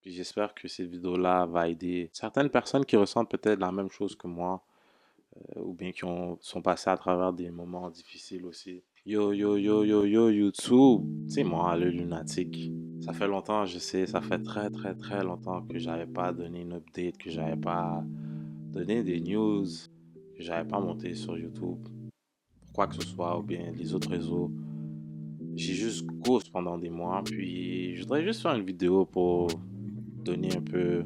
Puis j'espère que cette vidéo-là va aider certaines personnes qui ressentent peut-être la même chose que moi, ou bien sont passées à travers des moments difficiles aussi. Yo, yo, yo, yo, yo, YouTube, c'est moi, le lunatique. Ça fait longtemps, je sais, ça fait très, très, très longtemps que j'avais pas donné une update, que j'avais pas donné des news, que j'avais pas monté sur YouTube, quoi que ce soit, ou bien les autres réseaux. J'ai juste ghost pendant des mois, puis je voudrais juste faire une vidéo pour donner un peu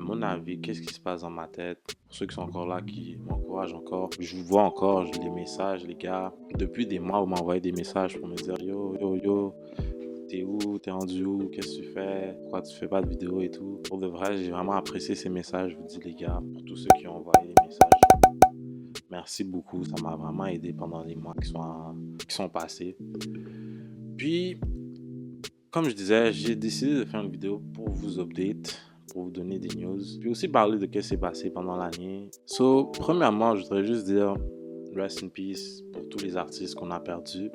mon avis, qu'est-ce qui se passe dans ma tête. Pour ceux qui sont encore là, qui m'encouragent encore, je vous vois encore, les messages, les gars. Depuis des mois, vous m'envoyez des messages pour me dire yo, yo, yo, t'es où, t'es rendu où, qu'est-ce que tu fais, pourquoi tu fais pas de vidéo et tout. Pour de vrai, j'ai vraiment apprécié ces messages, je vous dis les gars, pour tous ceux qui ont envoyé des messages. Merci beaucoup, ça m'a vraiment aidé pendant les mois qui sont passés. Puis, comme je disais, j'ai décidé de faire une vidéo pour vous update, pour vous donner des news, puis aussi parler de ce qui s'est passé pendant l'année. So, premièrement, je voudrais juste dire rest in peace pour tous les artistes qu'on a perdus.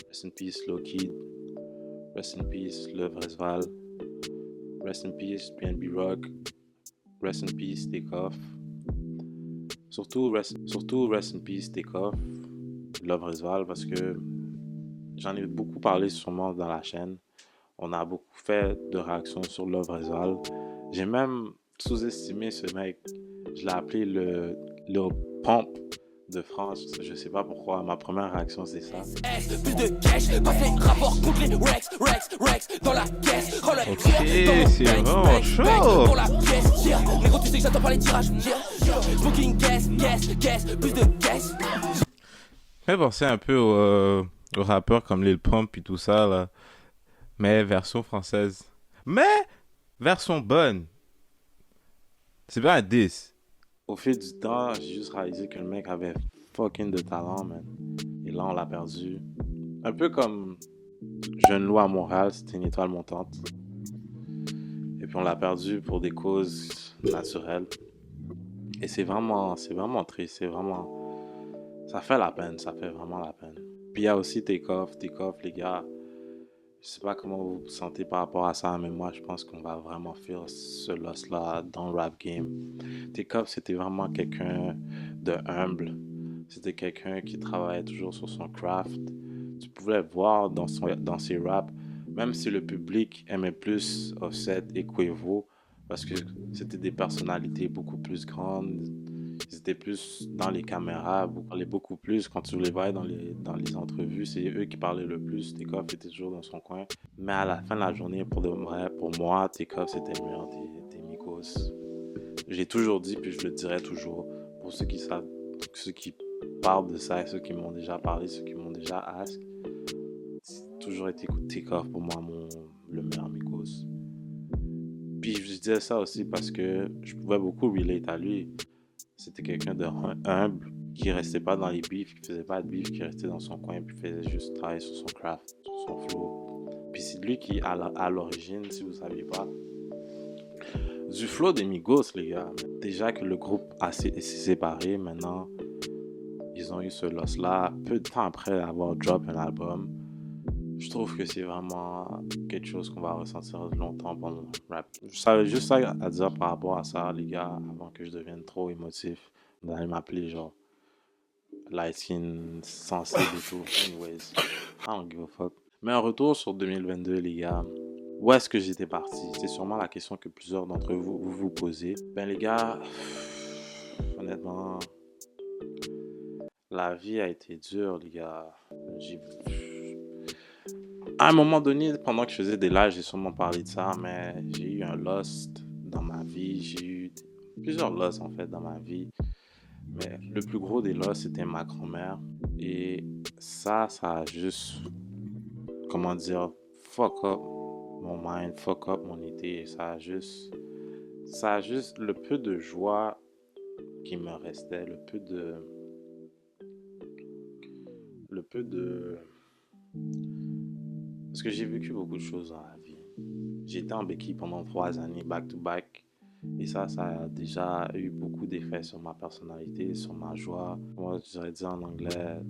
Rest in peace Loki, rest in peace Love Resval, rest in peace PNB Rock, rest in peace Takeoff. Surtout rest in peace Takeoff, Love Resval, parce que j'en ai beaucoup parlé sûrement dans la chaîne. On a beaucoup fait de réactions sur Love Resval. J'ai même sous-estimé ce mec. Je l'ai appelé le Pump de France. Je sais pas pourquoi. Ma première réaction, c'est ça. Plus de cash, pas fait rapport contre les Rex dans la caisse. Ok, c'est vraiment chaud. Pour la pièce, yeah. Mais quand tu sais que j'attends pas les tirages, yeah. Booking caisse, plus de caisse. Ça fait penser un peu aux rappeurs comme Lil Pump et tout ça, là. Mais version française. Mais version bonne. C'est bien un 10. Au fil du temps, j'ai juste réalisé que le mec avait fucking de talent, man. Et là, on l'a perdu. Un peu comme Jeune Loup à Montréal, c'était une étoile montante. Et puis on l'a perdu pour des causes naturelles. Et c'est vraiment triste, c'est vraiment... Ça fait la peine, ça fait vraiment la peine. Puis il y a aussi Takeoff, les gars. Je sais pas comment vous vous sentez par rapport à ça, mais moi je pense qu'on va vraiment faire ce loss-là dans le rap game. Takeoff, c'était vraiment quelqu'un de humble. C'était quelqu'un qui travaillait toujours sur son craft. Tu pouvais le voir dans ses raps, même si le public aimait plus Offset et Quavo, parce que c'était des personnalités beaucoup plus grandes. Ils étaient plus dans les caméras, vous parlaient beaucoup plus. Quand tu les voyais dans les entrevues, c'est eux qui parlaient le plus. Takeoff était toujours dans son coin. Mais à la fin de la journée, pour de vrai, pour moi, Takeoff, c'était le meilleur des Migos. J'ai toujours dit, puis je le dirai toujours, pour ceux qui savent, ceux qui parlent de ça, ceux qui m'ont déjà parlé, ceux qui m'ont déjà ask, c'est toujours été Takeoff pour moi, le meilleur Migos. Puis je disais ça aussi parce que je pouvais beaucoup relate à lui. C'était quelqu'un de humble, qui restait pas dans les beefs, qui faisait pas de beef, qui restait dans son coin, puis faisait juste travailler sur son craft, sur son flow. Puis c'est lui qui, à l'origine, si vous saviez pas, du flow des Migos, les gars. Déjà que le groupe s'est séparé, maintenant, ils ont eu ce loss-là, peu de temps après avoir drop un album. Je trouve que c'est vraiment quelque chose qu'on va ressentir longtemps pendant le rap. J'avais juste ça à dire par rapport à ça, les gars, avant que je devienne trop émotif. Vous allez m'appeler genre light skin sensible et tout. Anyways, I don't give a fuck. Mais un retour sur 2022, les gars. Où est-ce que j'étais parti? C'est sûrement la question que plusieurs d'entre vous posez. Ben les gars, honnêtement, la vie a été dure, les gars. J'ai À un moment donné, pendant que je faisais des lives, j'ai sûrement parlé de ça, mais j'ai eu un lost dans ma vie. J'ai eu plusieurs loss en fait dans ma vie. Mais le plus gros des loss, c'était ma grand-mère. Et ça a juste, comment dire, fuck up mon mind, fuck up mon été. Ça a juste le peu de joie qui me restait, le peu de, parce que j'ai vécu beaucoup de choses dans la vie. J'ai été en béquille pendant 3 années, back to back. Et ça a déjà eu beaucoup d'effets sur ma personnalité, sur ma joie. Moi, j'aurais dit en anglais,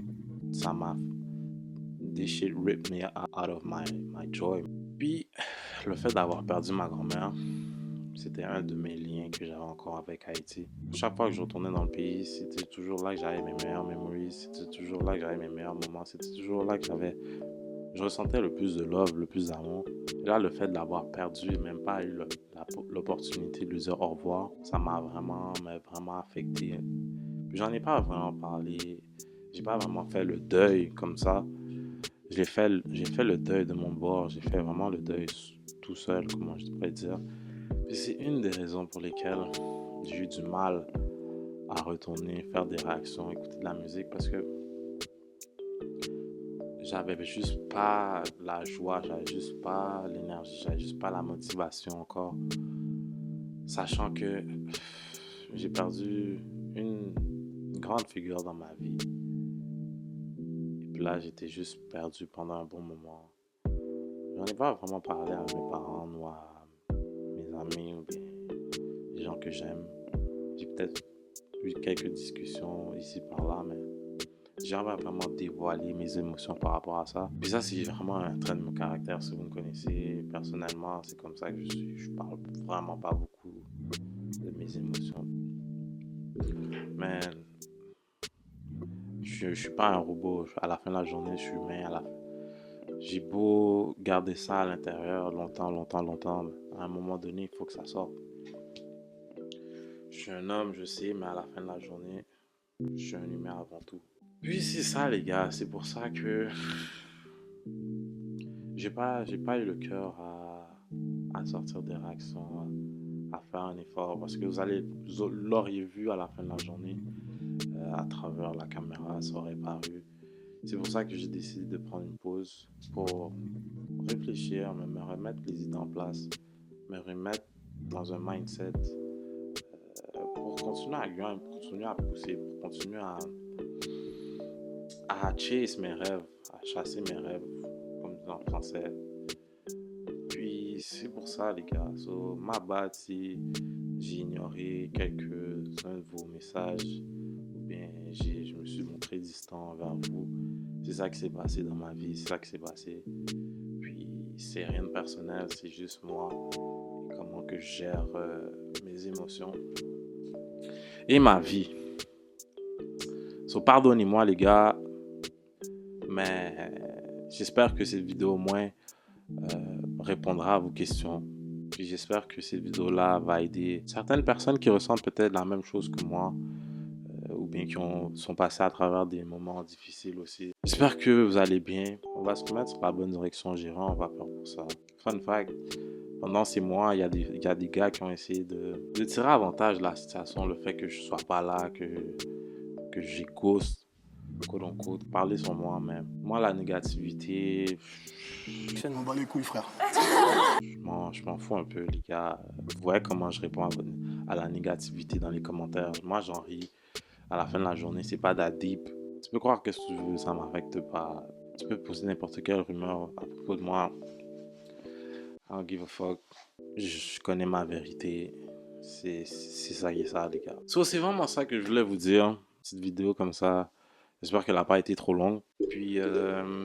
ça m'a... This shit ripped me out of my joy. Puis, le fait d'avoir perdu ma grand-mère, c'était un de mes liens que j'avais encore avec Haïti. Chaque fois que je retournais dans le pays, c'était toujours là que j'avais mes meilleures mémories, c'était toujours là que j'avais mes meilleurs moments, c'était toujours là que je ressentais le plus de love, le plus d'amour. Et là, le fait de l'avoir perdu et même pas eu l'opportunité de lui dire au revoir, ça m'a vraiment affecté. Puis j'en ai pas vraiment parlé, j'ai pas vraiment fait le deuil comme ça. J'ai fait le deuil de mon bord, j'ai fait vraiment le deuil tout seul, comment je pourrais dire. Puis c'est une des raisons pour lesquelles j'ai eu du mal à retourner, faire des réactions, écouter de la musique, parce que j'avais juste pas la joie, j'avais juste pas l'énergie, j'avais juste pas la motivation encore. Sachant que j'ai perdu une grande figure dans ma vie. Et puis là, j'étais juste perdu pendant un bon moment. J'en ai pas vraiment parlé à mes parents ou à mes amis ou bien les gens que j'aime. J'ai peut-être eu quelques discussions ici par là, mais j'ai jamais vraiment dévoilé mes émotions par rapport à ça. Puis ça, c'est vraiment un trait de mon caractère. Si vous me connaissez personnellement, c'est comme ça que je suis. Je parle vraiment pas beaucoup de mes émotions. Mais je suis pas un robot. À la fin de la journée, je suis humain. J'ai beau garder ça à l'intérieur longtemps, mais à un moment donné, il faut que ça sorte. Je suis un homme, je sais, mais à la fin de la journée, je suis un humain avant tout. Puis c'est ça, les gars, c'est pour ça que j'ai pas eu le cœur à sortir des réactions, à faire un effort, parce que vous l'auriez vu à la fin de la journée, à travers la caméra, ça aurait paru. C'est pour ça que j'ai décidé de prendre une pause pour réfléchir, me remettre les idées en place, me remettre dans un mindset pour continuer à grind, pour continuer à pousser, pour continuer à chase mes rêves, à chasser mes rêves, comme dit en français. Puis c'est pour ça, les gars. So, ma bad si j'ai ignoré quelques-uns de vos messages, ou bien je me suis montré distant envers vous. C'est ça qui s'est passé dans ma vie, c'est ça qui s'est passé. Puis c'est rien de personnel, c'est juste moi et comment que je gère mes émotions et ma vie. So, pardonnez-moi, les gars, mais j'espère que cette vidéo au moins répondra à vos questions. Puis j'espère que cette vidéo-là va aider certaines personnes qui ressentent peut-être la même chose que moi, ou bien qui sont passées à travers des moments difficiles aussi. J'espère que vous allez bien. On va se remettre sur la bonne direction, Gérard. On va faire pour ça. Fun fact, pendant ces mois, il y a des gars qui ont essayé de tirer avantage de la situation, le fait que je sois pas là, que j'ai ghost, quote unquote, parler sur moi-même. Moi, la négativité, Je m'en bats les couilles, frère. je m'en fous un peu, les gars. Vous voyez comment je réponds à la négativité dans les commentaires. Moi, j'en ris. À la fin de la journée, c'est pas that deep. Tu peux croire que ce que tu veux, ça m'affecte pas. Tu peux poser n'importe quelle rumeur à propos de moi. I don't give a fuck. Je connais ma vérité. C'est ça qui est ça, les gars. So, c'est vraiment ça que je voulais vous dire. Petite vidéo comme ça. J'espère qu'elle n'a pas été trop longue. Puis,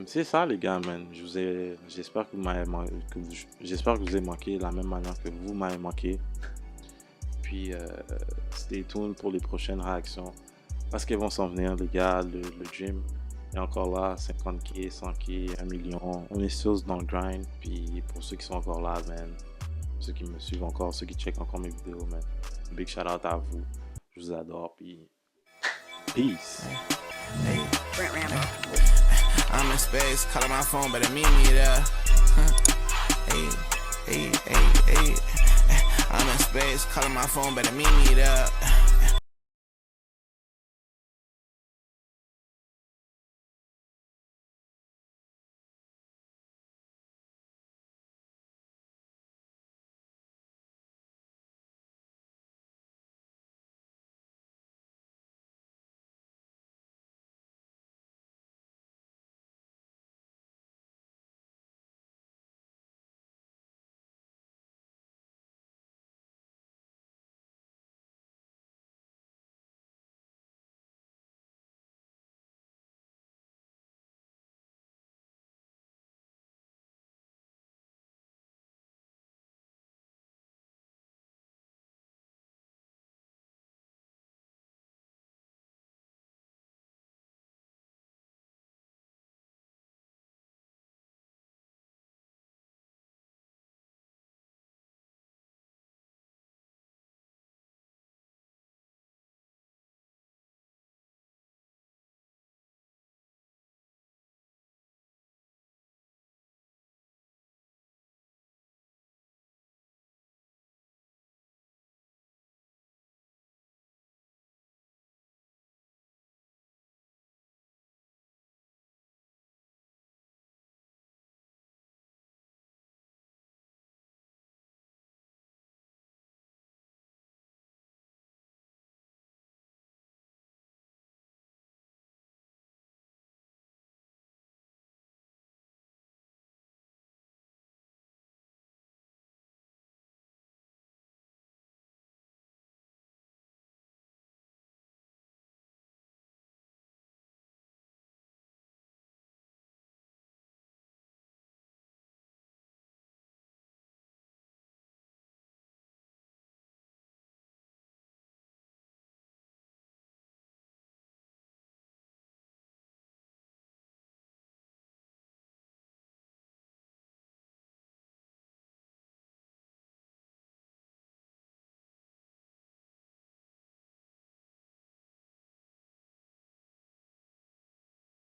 c'est ça, les gars, man. J'espère que vous avez manqué de la même manière que vous m'avez manqué. Puis, stay tuned pour les prochaines réactions. Parce qu'elles vont s'en venir, les gars. Le gym est encore là. 50K, 100K, 1 million. On est tous dans le grind. Puis, pour ceux qui sont encore là, man. Ceux qui me suivent encore, ceux qui checkent encore mes vidéos, man. Big shout out à vous. Je vous adore. Puis, peace. Hey, I'm in space, calling my phone, better meet me there. Hey. I'm in space, calling my phone, better meet me there.